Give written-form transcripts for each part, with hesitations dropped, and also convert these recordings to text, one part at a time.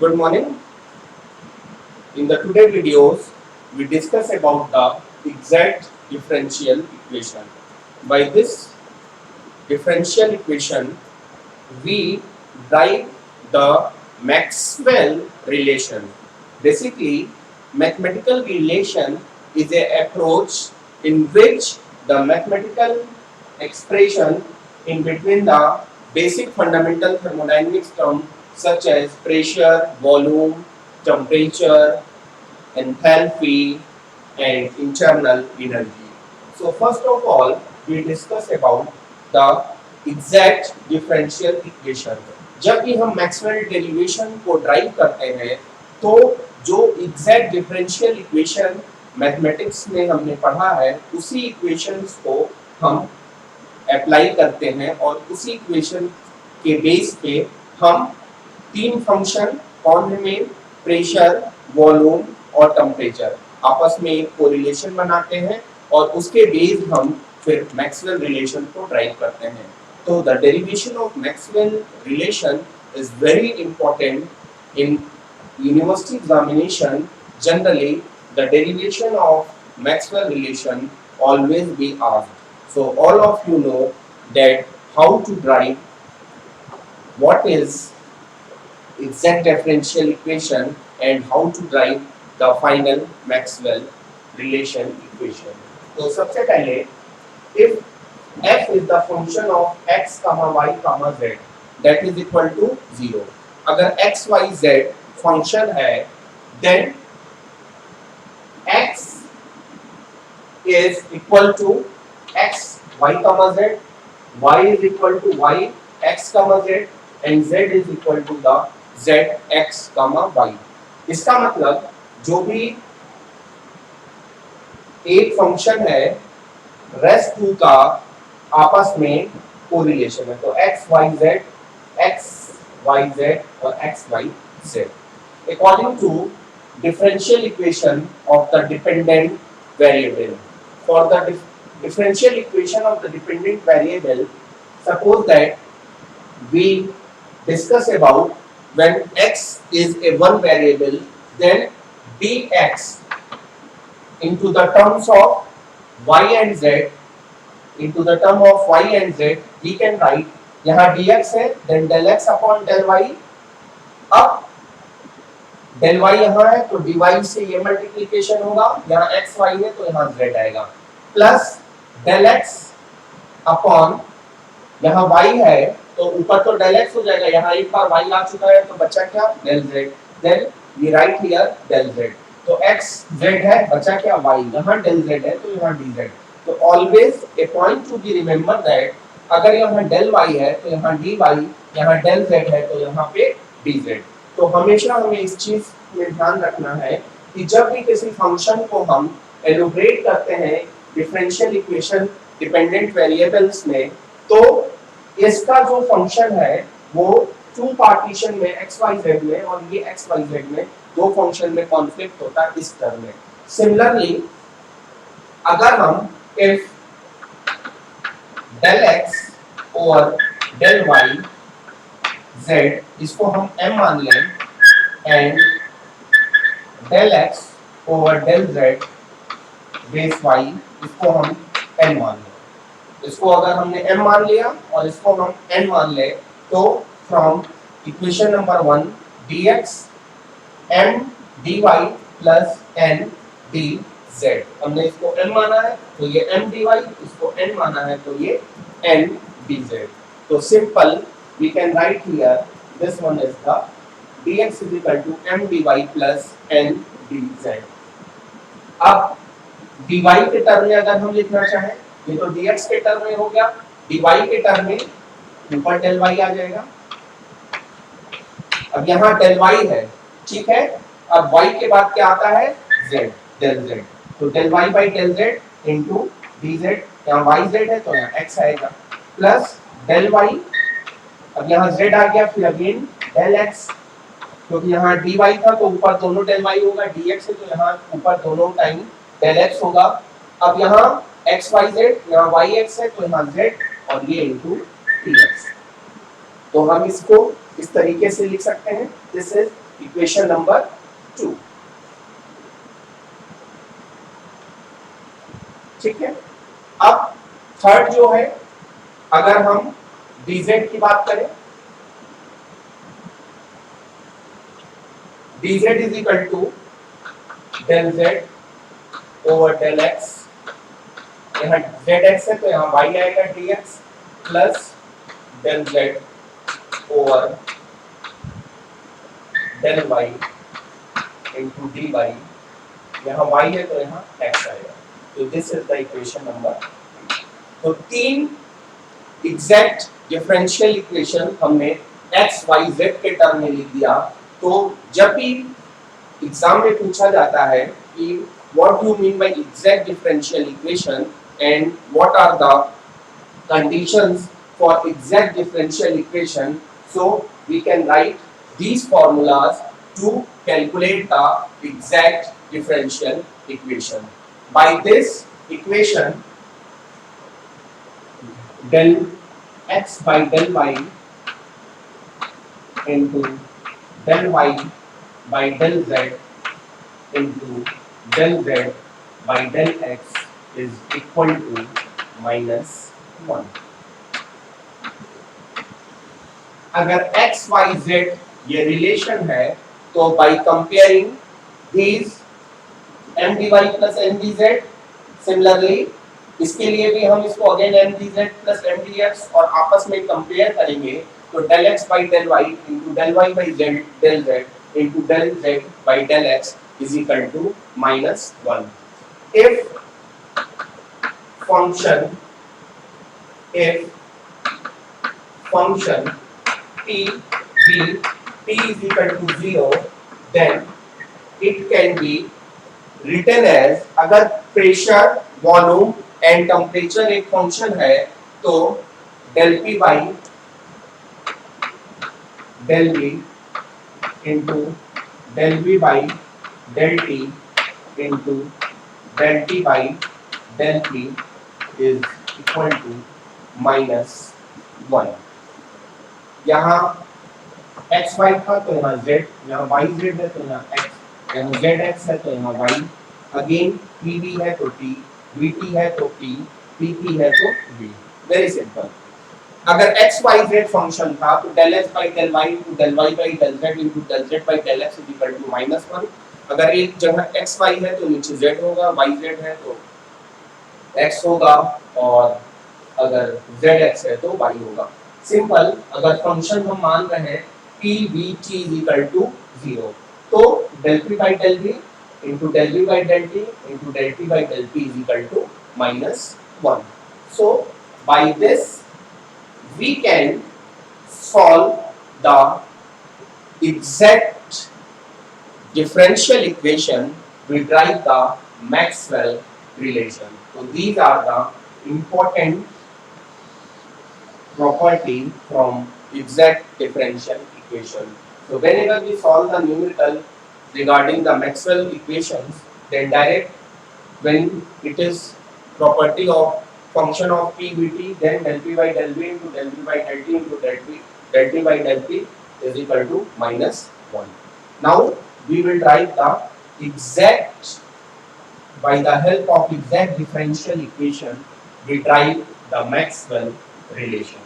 Good morning. In the today videos, we discuss about the exact differential equation. By this differential equation, we derive the Maxwell relation. Basically, mathematical relation is a approach in which the mathematical expression in between the basic fundamental thermodynamics terms such as pressure, volume, temperature, enthalpy, and internal energy. So first of all, we discuss about the exact differential equation. जब भी हम Maxwell derivation को drive करते हैं तो जो exact differential equation mathematics में हमने पढ़ा है उसी इक्वेशंस को हम अप्लाई करते हैं और उसी इक्वेशन के बेस पे हम तीन फंक्शन कौन है मेन प्रेशर वॉल्यूम और टेम्परेचर आपस में एक कोरिलेशन बनाते हैं और उसके बेस हम फिर मैक्सवेल रिलेशन को ड्राइव करते हैं तो the derivation of Maxwell relation is very important in university examination. Generally the derivation of Maxwell relation always be asked. So all of you know that how to derive what is exact differential equation and how to derive the final Maxwell relation equation. तो सबसे पहले if f is the function of x y z that is equal to 0 अगर x y z function है then x is equal to x y z y is equal to y x z and z is equal to the z x y इसका मतलब जो भी एक function है rest to का आपस में कोरिलेशन है तो x y z और x y z according to differential equation of the dependent variable for the differential equation of the dependent variable suppose that we discuss about when x is a one variable then dx into the terms of y and z into the term of y and z we can write यहाँ dx है then del x upon del y अब del y यहाँ है तो dy से ये multiplication होगा यहाँ x y है तो यहाँ z आएगा प्लस del x अपॉन यहाँ y है तो ऊपर तो del x हो जाएगा यहाँ एक बार y आ चुका है तो बचा क्या del z then we write here del z तो x z है बचा क्या y यहाँ del z है तो यहाँ dz तो always a point to be remember that अगर यहाँ del y है तो यहाँ dy यहाँ del z है तो यहाँ पे dz तो हमेशा हमें इस चीज में ध्यान रखना है कि जब भी किसी फंक्शन को हम एलोब्रेट करते हैं डिफरेंशियल इक्वेशन डिपेंडेंट वेरिएबल्स में तो इसका जो फंक्शन है वो टू पार्टीशन में एक्स वाई जेड में और ये एक्स वाई जेड में दो फंक्शन में कॉन्फ्लिक्ट होता है इस टर्म में सिमिलरली अगर हम इफ del x और del y z इसको हम m मान लें and del x over del z base y इसको हम n मान लें इसको अगर हमने m मान लिया और इसको हम n मान ले तो from equation number 1 dx m dy plus n dz हमने इसको m माना है तो ये m dy इसको n माना है तो ये n dz तो simple we can write here this one is the dx is equal to m dy plus n dz अब dy के टर्म में अगर हम लिखना चाहें ये तो dx के टर्म में हो गया dy के टर्म में ऊपर del y आ जाएगा अब यहाँ del y है ठीक है अब y के बाद क्या आता है z del z तो del y by del z into dz यहाँ yz है तो यहाँ x आएगा प्लस del y अब यहाँ z आ गया फिर अगेन del x क्योंकि यहाँ dy था तो ऊपर दोनों del y होगा dx है तो यहाँ ऊपर दोनों टाइम del x होगा अब यहाँ x y z यहाँ y x है तो यहाँ z और ये into dx तो हम इसको इस तरीके से लिख सकते हैं। This is equation number 2। ठीक है, अब थर्ड जो है, अगर हम dz की बात करें, dz is equal to del z over del x, यहाँ zx है तो यहाँ y आएगा dx plus del z over del y into dy, यहाँ y है तो यहाँ x आएगा। तो this is the equation number. तो तीन एग्जैक्ट डिफरेंशियल इक्वेशन हमने x y z के टर्म में लिख दिया। तो जब भी एग्जाम में पूछा जाता है कि what do you mean by exact differential equation and what are the conditions for exact differential equation, so we can write these formulas to calculate the exact differential equation. By this equation, del x by del y into del y by del z into del z by del x is equal to minus 1। अगर x y z ये relation है तो by comparing these m dy plus m dz, similarly इसके लिए भी हम इसको again m dz plus m dx और आपस में कंपेयर करेंगे तो del x by del y into del y by z del z into del z by del x is equal to minus 1। if function p is equal to 0, then it can be written as, अगर pressure volume and temperature एक function है तो del p by del v into del v by del t into del t by del p is equal to minus 1। यहाँ x y था तो यहाँ z, यहाँ y z है तो यहाँ x, यहाँ z x है तो यहाँ y, अगेन p v है तो t, v t है तो t, p p है तो v। Very simple. अगर x y z फंक्शन था तो del x by del y into del y by del z into del z by del x is equal to minus 1। अगर एक जगह x y है तो नीचे z होगा, y z है तो x होगा, और अगर zx है तो y होगा। सिंपल। अगर फंक्शन हम मान रहे हैं p v t is equal to 0, तो del p by del v into del v by del t into del t by del p is equal to minus 1। So by this we can solve the exact differential equation, we derive the Maxwell relation। So these are the important property from exact differential equation। So whenever we solve the numerical regarding the Maxwell equations, then direct when it is property of function of p v t, then del p by del v into del v by del t into del t by del p is equal to minus 1। Now we will write the exact, by the help of exact differential equation we derive the Maxwell relation,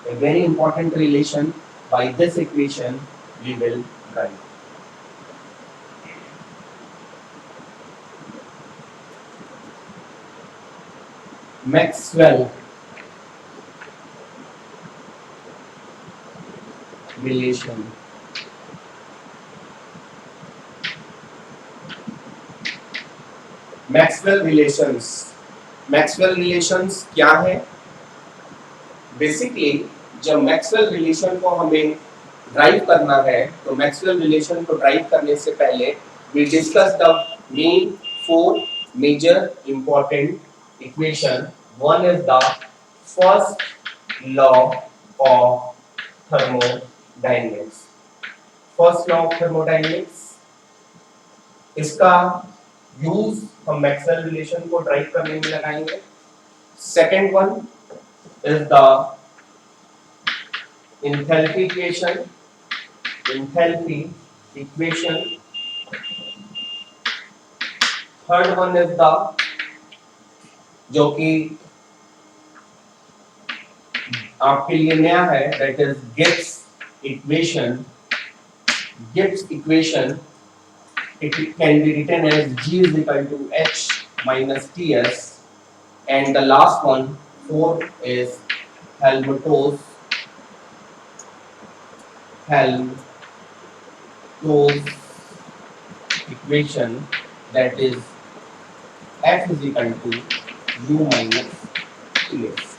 a very important relation। By this equation we will derive Maxwell relation। Maxwell relations, Maxwell relations क्या है? Basically जब Maxwell relation को हमें drive करना है तो Maxwell relation को drive करने से पहले we discuss the main 4 major important equation। One is the first law of thermodynamics, first law of thermodynamics, इसका यूज हम मैक्सवेल रिलेशन को ड्राइव करने में लगाएंगे। Second one is the enthalpy equation, enthalpy equation. Third one is the, जो कि आपके लिए नया है, that is Gibbs equation. Gibbs equation, it can be written as G is equal to H minus Ts, and the last one, 4, is Helmholtz equation, that is F is equal to U minus Ts.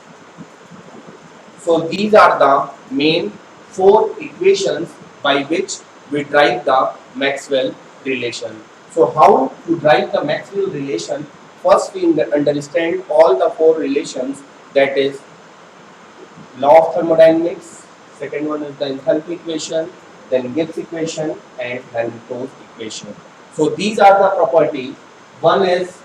So these are the main 4 equations by which we derive the Maxwell relation. So how to derive the Maxwell relation? First we understand all the 4 relations, that is law of thermodynamics, second one is the enthalpy equation, then Gibbs equation and Helmholtz equation. So these are the property. One is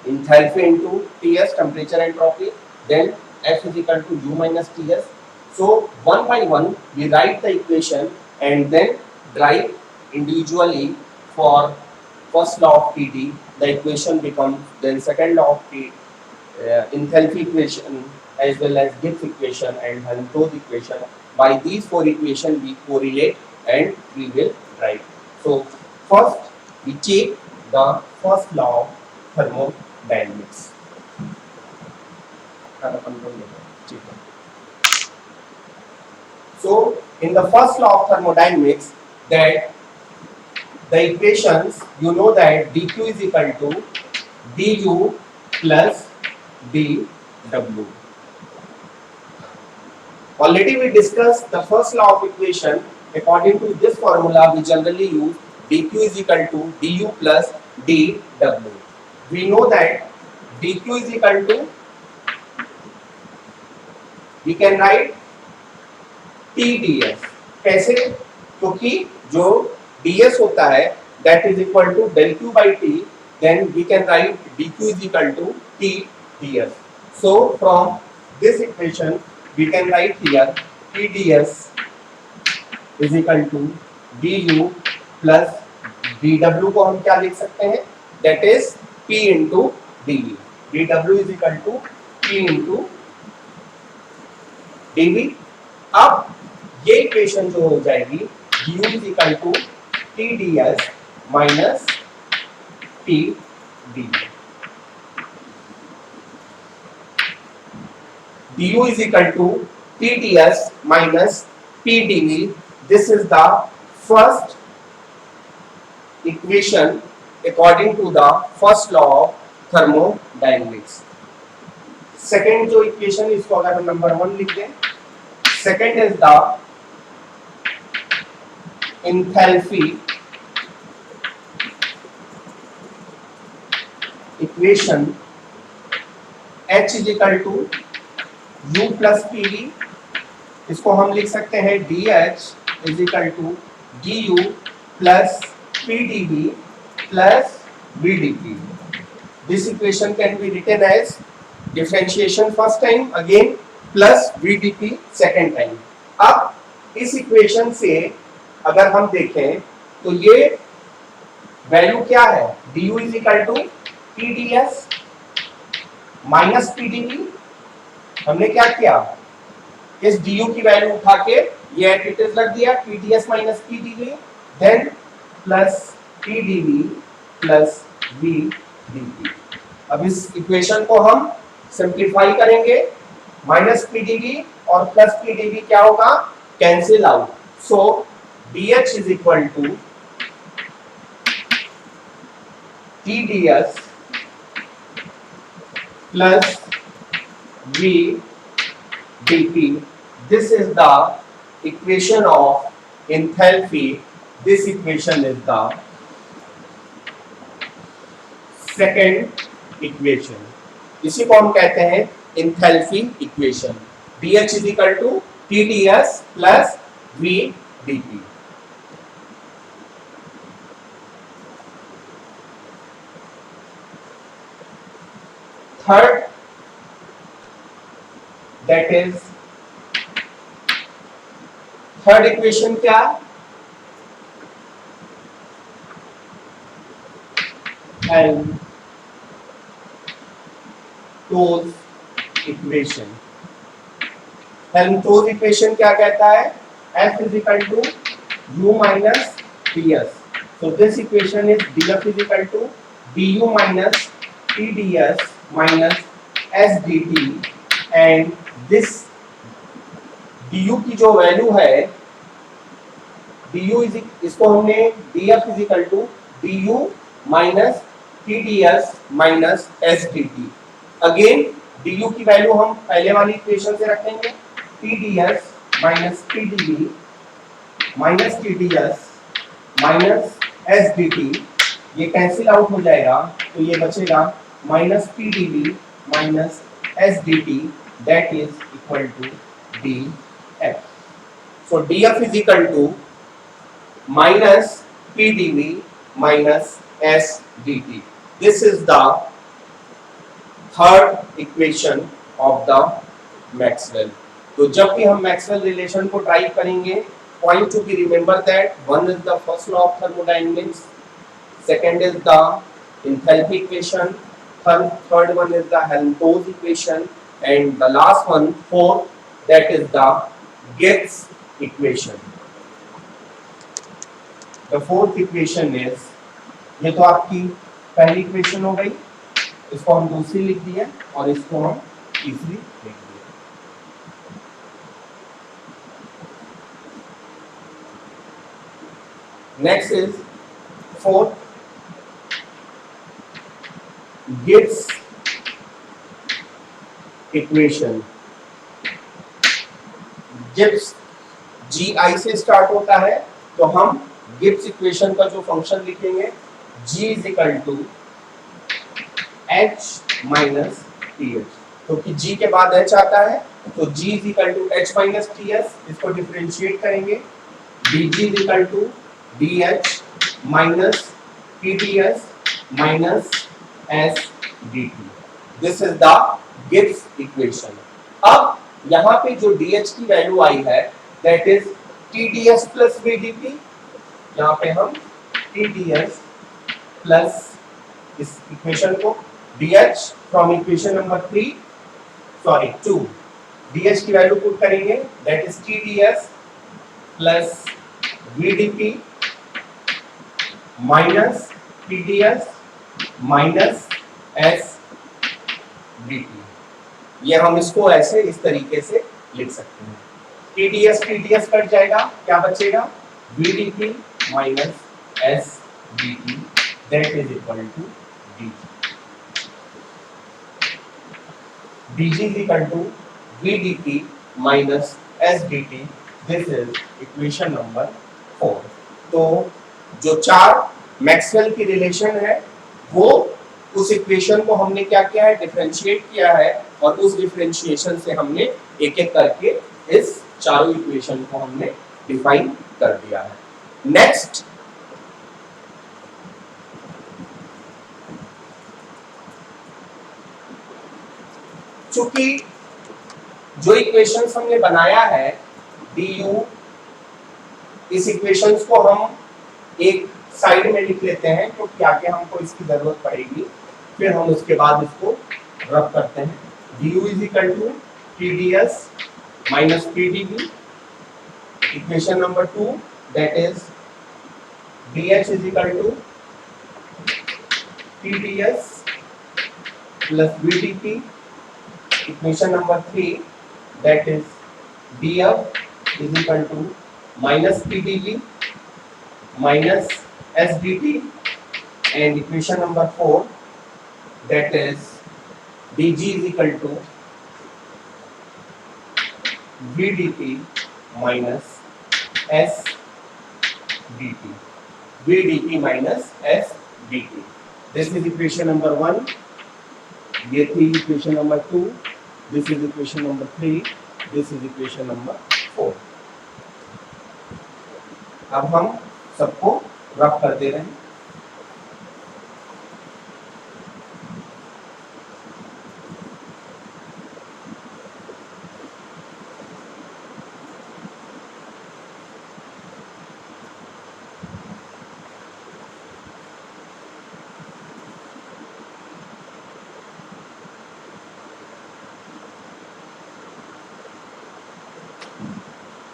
enthalpy into Ts, temperature entropy, then F is equal to U minus Ts. So one by one we write the equation and then derive individually. For first law of TD, the equation becomes, then second law of T, enthalpy equation as well as Gibbs equation and Helmholtz equation. By these 4 equations we correlate and we will write. So first we check the first law of thermodynamics. So in the first law of thermodynamics, that the equations, you know that dq is equal to du plus dw. Already we discussed the first law of equation. According to this formula, we generally use dq is equal to du plus dw. We know that dq is equal to, we can write TdS. कैसे? क्योंकि जो ds होता है that is equal to del q by t, then we can write dq is equal to t ds. So from this equation we can write here TdS is equal to du plus dw को हम क्या लिख सकते हैं, that is p into dv. dw is equal to p into dv. अब ये equation जो हो जाएगी du is equal to TdS minus TdV. du is equal to TdS minus PdV. This is the first equation according to the first law of thermodynamics. Second जो equation, इसको अगर हम number 1 लिख दें, second is the enthalpy equation. H is equal to U plus PV. इसको हम लिख सकते हैं DH is equal to DU plus PDV plus VDP. This equation can be written as differentiation first time again plus VDP second time. अब इस equation से अगर हम देखें तो ये वैल्यू क्या है, du is equal to TdS minus PdV. हमने क्या किया, इस du की वैल्यू उठा के ये एडिटिव रख दिया, TdS minus PdV, then plus PdV plus VdP. अब इस इक्वेशन को हम सिंप्लीफाई करेंगे, माइनस PdV और प्लस PdV क्या होगा, cancel out. So dH is equal to TdS plus VdP. This is the equation of enthalpy. This equation is the second equation. इसी को हम कहते हैं enthalpy equation. dH is equal to TdS plus VdP. Third, that is third equation क्या है? Helmholtz equation. Helmholtz equation क्या कहता है? F is equal to u minus ds. So this equation is dF is equal to du minus tds minus s dt, and this du की जो value है, du is, इसको हमने dF is equal to du minus tds minus s dt। Again du की value हम पहले वाली equation से रखेंगे, tds minus tdv minus TDS minus SDT, ये कैंसिल आउट हो जाएगा, तो ये बचेगा minus TDV minus SDT, that is equal to DF। So DF is equal to minus TDV minus SDT। This is the third equation of the Maxwell. तो जब भी हम मैक्सवेल रिलेशन को ड्राइव करेंगे, point to be remember that one is the first law of thermodynamics, second is the enthalpy equation, third one is the Helmholtz equation, and the last one, fourth, that is the Gibbs equation। the fourth equation is, ये तो आपकी पहली equation हो गई, इसको हम दूसरी लिख दिए और इसको हम तीसरी लिख दिए। Next is fourth, Gibbs equation। Gibbs GI से स्टार्ट होता है, तो हम गिब्स इक्वेशन का जो फंक्शन लिखेंगे, G is equal to H minus TH, क्योंकि G के बाद H आता है, तो G is equal to H minus TS, इसको डिफरेंशिएट करेंगे, DG is equal to DH minus TDS minus SDT। This is the Gibbs equation। अब यहाँ पे जो DH की वैल्यू आई है, that is TDS plus VDP। यहाँ पे हम TDS plus इस इक्वेशन को DH from equation number 2 DH की वैल्यू पुट करेंगे, that is TDS plus VDP minus TDS minus SDT। ये हम इसको ऐसे इस तरीके से लिख सकते हैं, TDS कट जाएगा, क्या बचेगा? VDP minus SDT, that is equal to DG। DG is equal to VDP minus SDT, this is equation number 4। तो जो चार मैक्सवेल की रिलेशन है, वो उस इक्वेशन को हमने क्या किया है? डिफरेंशिएट किया है, और उस डिफरेंशिएशन से हमने एक एक करके इस चारों इक्वेशन को हमने डिफाइन कर दिया है। नेक्स्ट, चूंकि जो इक्वेशंस हमने बनाया है du, इस इक्वेशंस को हम एक साइड में लिख लेते हैं, क्योंकि आगे हमको इसकी जरूरत पड़ेगी, फिर हम उसके बाद इसको रब करते हैं। du is equal to TDS minus TDV, equation number 2, that is DH is equal to TDS plus VDP, equation number 3, that is DF is equal to minus TDV minus SDT, and equation number 4, that is DG is equal to VDP minus SDT, VDP minus SDT। This is equation number 1, ये थी equation number 2, this is equation number 3, this is equation number 4। अब हम सबको रब कर दे रहे हैं।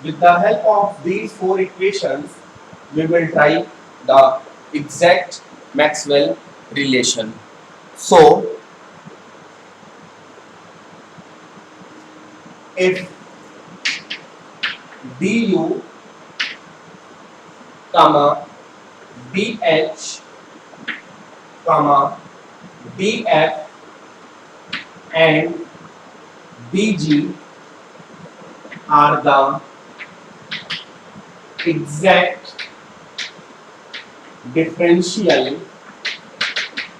with the help of these four equations, we will try the exact Maxwell relation. So, if du comma dh comma df and dg are the exact differential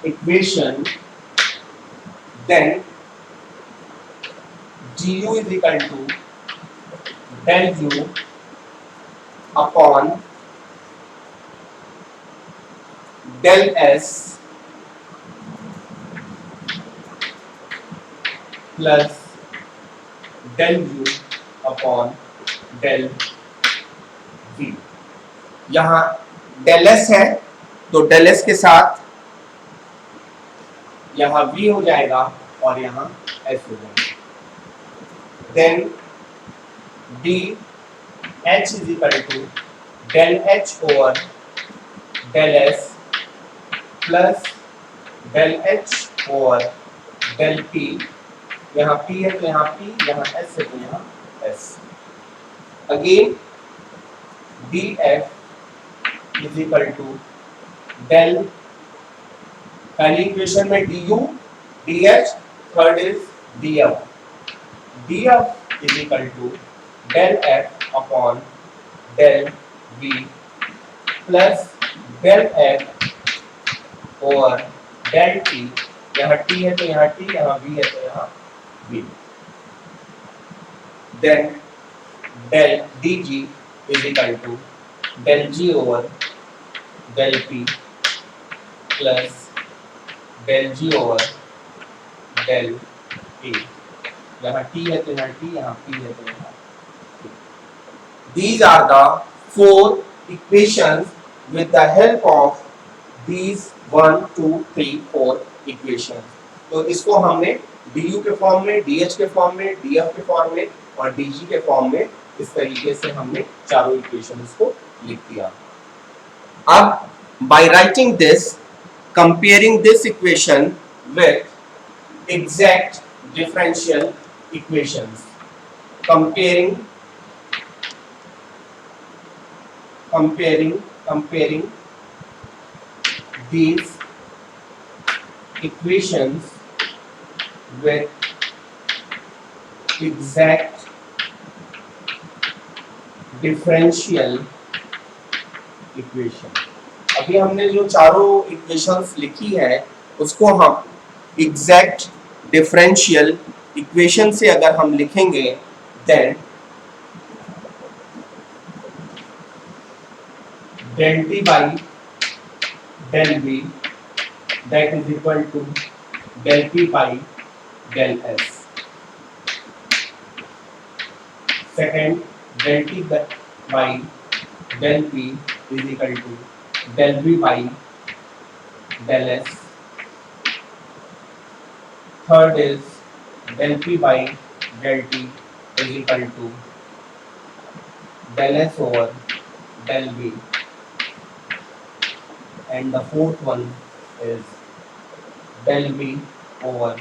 equation, then du is equal to del u upon del s plus del u upon del v. यहाँ del s है तो del s के साथ यहाँ v हो जाएगा और यहाँ s हो जाएगा. Then d h is equal to del h over del s plus del h over del p. यहाँ p है तो यहाँ p, यहाँ s है तो यहाँ s. Again df is equal to del, पहली इक्वेशन में du, dh, third is df. df is equal to del f upon del v plus del f over del t. यहाँ t है तो यहाँ t, यहाँ v है तो यहाँ v. Then del dg is equal to del g over del p plus del g over del p. यहाँ t है तो यहाँ t, यहाँ p है तो यहाँ p. These are the four equations with the help of these 1, 2, 3, 4 equations. तो इसको हमने du के फॉर्म में, dh के फॉर्म में, df के फॉर्म में और dg के फॉर्म में इस तरीके से हमने चारों इक्वेशंस को लिख दिया. अब by writing this, comparing this equation with exact differential equations, comparing these equations with exact differential equation. अभी हमने जो चारों इक्वेशंस लिखी है उसको हम एग्जैक्ट डिफरेंशियल इक्वेशन से अगर हम लिखेंगे then del t by del v that is equal to del p by del s. Second, del t by del p is equal to del v by del s. Third is del p by del t is equal to del s over del v. And the fourth one is del v over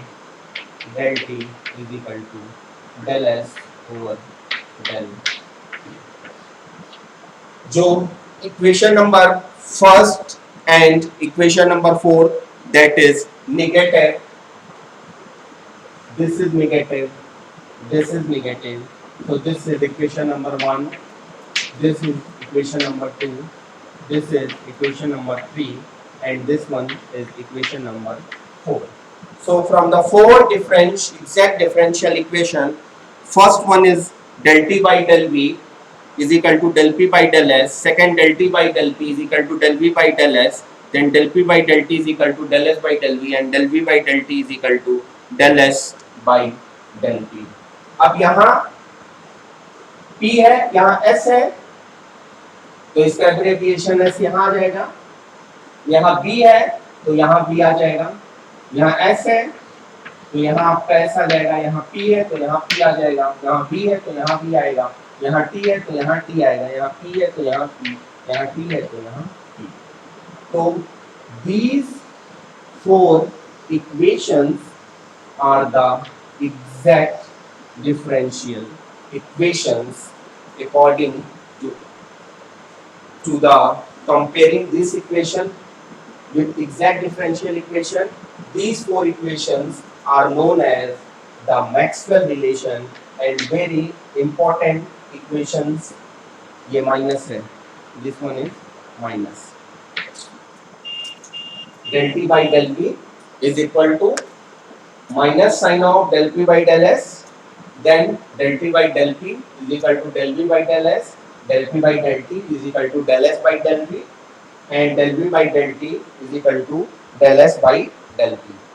del t is equal to del s over del t. जो equation number first and equation number 4, that is negative, this is negative, this is negative, so this is equation number 1, this is equation number 2, this is equation number 3, and this one is equation number 4. So from the four exact differential equation, first one is del t by del v is equal to del p by del s. Second, del t by del p is equal to del v by del s. Then del p by del t is equal to del s by del v, and del v by del t is equal to del s by del p. अब यहाँ p है, यहाँ s है, तो इसका abbreviation s यहाँ आ जाएगा. यहाँ b है तो यहाँ b आ जाएगा. यहाँ s है तो यहाँ आपका s आ जाएगा. यहाँ p है तो यहाँ p आ जाएगा. यहाँ v है तो यहाँ v आएगा. यहाँ t है तो यहाँ t आएगा, यहाँ p है तो यहाँ p, यहाँ t है तो यहाँ p. तो these four equations are the exact differential equations according to the comparing this equation with exact differential equation. These four equations are known as the Maxwell relation and very important equations. ये minus है, this one is minus. Del T by del V is equal to minus sign of del P by del S, then del T by del P is equal to del V by del S, del P by del T is equal to del S by del V, and del V by del T is equal to del S by del P.